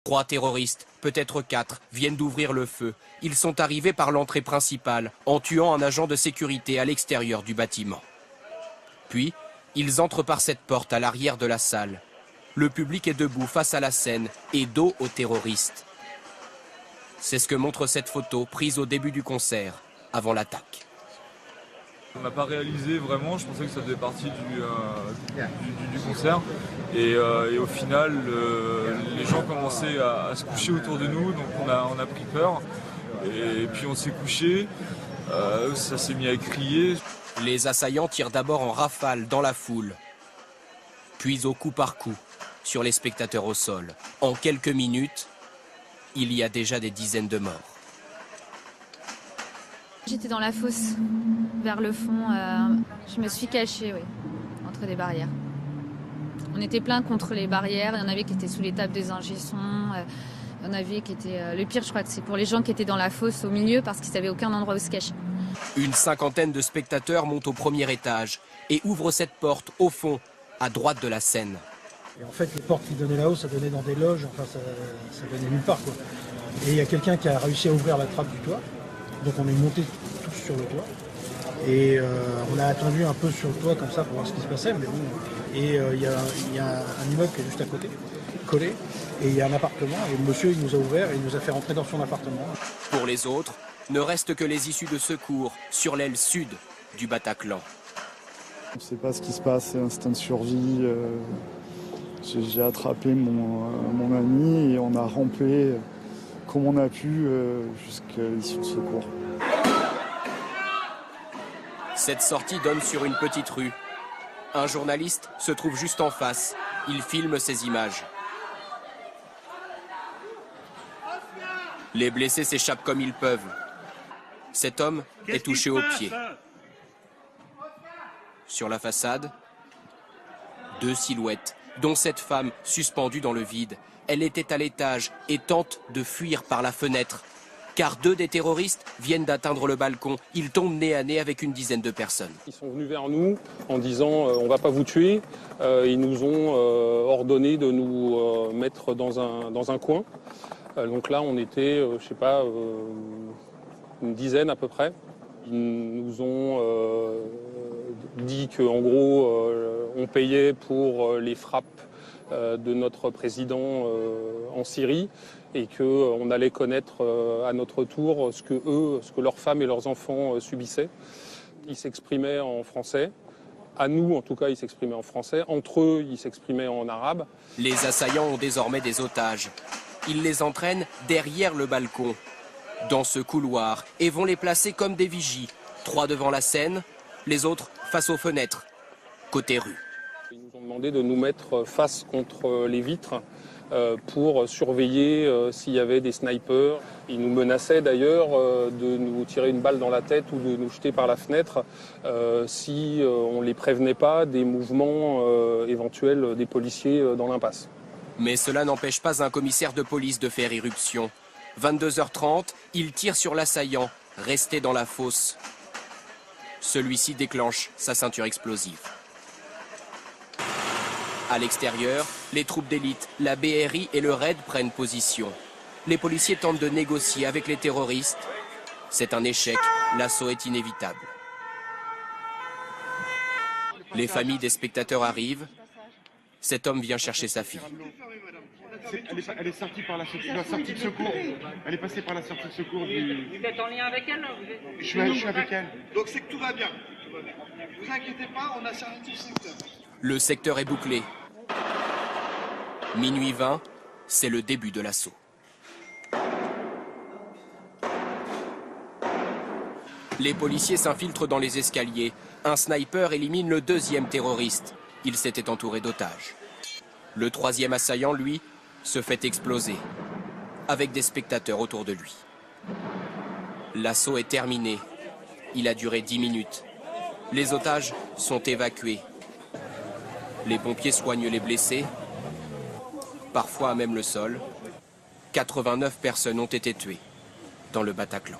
3 terroristes, peut-être 4, viennent d'ouvrir le feu. Ils sont arrivés par l'entrée principale, en tuant un agent de sécurité à l'extérieur du bâtiment. Puis, ils entrent par cette porte à l'arrière de la salle. Le public est debout face à la scène et dos aux terroristes. C'est ce que montre cette photo prise au début du concert, avant l'attaque. On n'a pas réalisé vraiment, je pensais que ça faisait partie du concert. Et au final, les gens commençaient à se coucher autour de nous, donc on a pris peur. Et puis on s'est couché, ça s'est mis à crier. Les assaillants tirent d'abord en rafale dans la foule, puis au coup par coup sur les spectateurs au sol. En quelques minutes, il y a déjà des dizaines de morts. J'étais dans la fosse, vers le fond. Je me suis cachée, oui, entre des barrières. On était plein contre les barrières. Il y en avait qui étaient sous les tables des ingé-sons. Il y en avait qui étaient... Le pire, je crois que c'est pour les gens qui étaient dans la fosse au milieu parce qu'ils n'avaient aucun endroit où se cacher. Une cinquantaine de spectateurs montent au premier étage et ouvrent cette porte au fond, à droite de la scène. Et en fait, les portes qui donnaient là-haut, ça donnait dans des loges, enfin ça donnait nulle part, quoi. Et il y a quelqu'un qui a réussi à ouvrir la trappe du toit. Donc on est montés tous sur le toit. Et on a attendu un peu sur le toit comme ça pour voir ce qui se passait. Mais bon. Et il y a un immeuble qui est juste à côté, collé. Et il y a un appartement. Et le monsieur, il nous a ouvert et il nous a fait rentrer dans son appartement. Pour les autres, ne reste que les issues de secours sur l'aile sud du Bataclan. On ne sait pas ce qui se passe, c'est instinct de survie. J'ai attrapé mon ami et on a rampé comme on a pu jusqu'à l'issue de secours. Cette sortie donne sur une petite rue. Un journaliste se trouve juste en face. Il filme ces images. Les blessés s'échappent comme ils peuvent. Cet homme est touché au pied. Sur la façade, 2 silhouettes, dont cette femme suspendue dans le vide. Elle était à l'étage et tente de fuir par la fenêtre. Car 2 des terroristes viennent d'atteindre le balcon. Ils tombent nez à nez avec une dizaine de personnes. Ils sont venus vers nous en disant on va pas vous tuer. Ils nous ont ordonné de nous mettre dans un coin. Donc là on était, je sais pas, une dizaine à peu près. Ils nous ont dit qu'en gros on payait pour les frappes de notre président en Syrie et qu'on allait connaître à notre tour ce que leurs femmes et leurs enfants subissaient. Ils s'exprimaient en français. À nous, en tout cas, ils s'exprimaient en français. Entre eux, ils s'exprimaient en arabe. Les assaillants ont désormais des otages. Ils les entraînent derrière le balcon, dans ce couloir, et vont les placer comme des vigies. 3 devant la scène, les autres face aux fenêtres, côté rue. Ils nous ont demandé de nous mettre face contre les vitres pour surveiller s'il y avait des snipers. Ils nous menaçaient d'ailleurs de nous tirer une balle dans la tête ou de nous jeter par la fenêtre si on ne les prévenait pas des mouvements éventuels des policiers dans l'impasse. Mais cela n'empêche pas un commissaire de police de faire irruption. 22h30, il tire sur l'assaillant, resté dans la fosse. Celui-ci déclenche sa ceinture explosive. À l'extérieur, les troupes d'élite, la BRI et le RAID prennent position. Les policiers tentent de négocier avec les terroristes. C'est un échec, l'assaut est inévitable. Les familles des spectateurs arrivent. Cet homme vient chercher sa fille. Elle est sortie par la sortie de secours. Elle est passée par la sortie de secours du... Vous êtes en lien avec elle? Je suis avec elle. Donc c'est que tout va bien. Ne vous inquiétez pas, on a servi tout le secteur. Le secteur est bouclé. Minuit 20, c'est le début de l'assaut. Les policiers s'infiltrent dans les escaliers. Un sniper élimine le 2e terroriste. Il s'était entouré d'otages. Le 3e assaillant, lui, se fait exploser, avec des spectateurs autour de lui. L'assaut est terminé. Il a duré 10 minutes. Les otages sont évacués. Les pompiers soignent les blessés, parfois à même le sol. 89 personnes ont été tuées dans le Bataclan.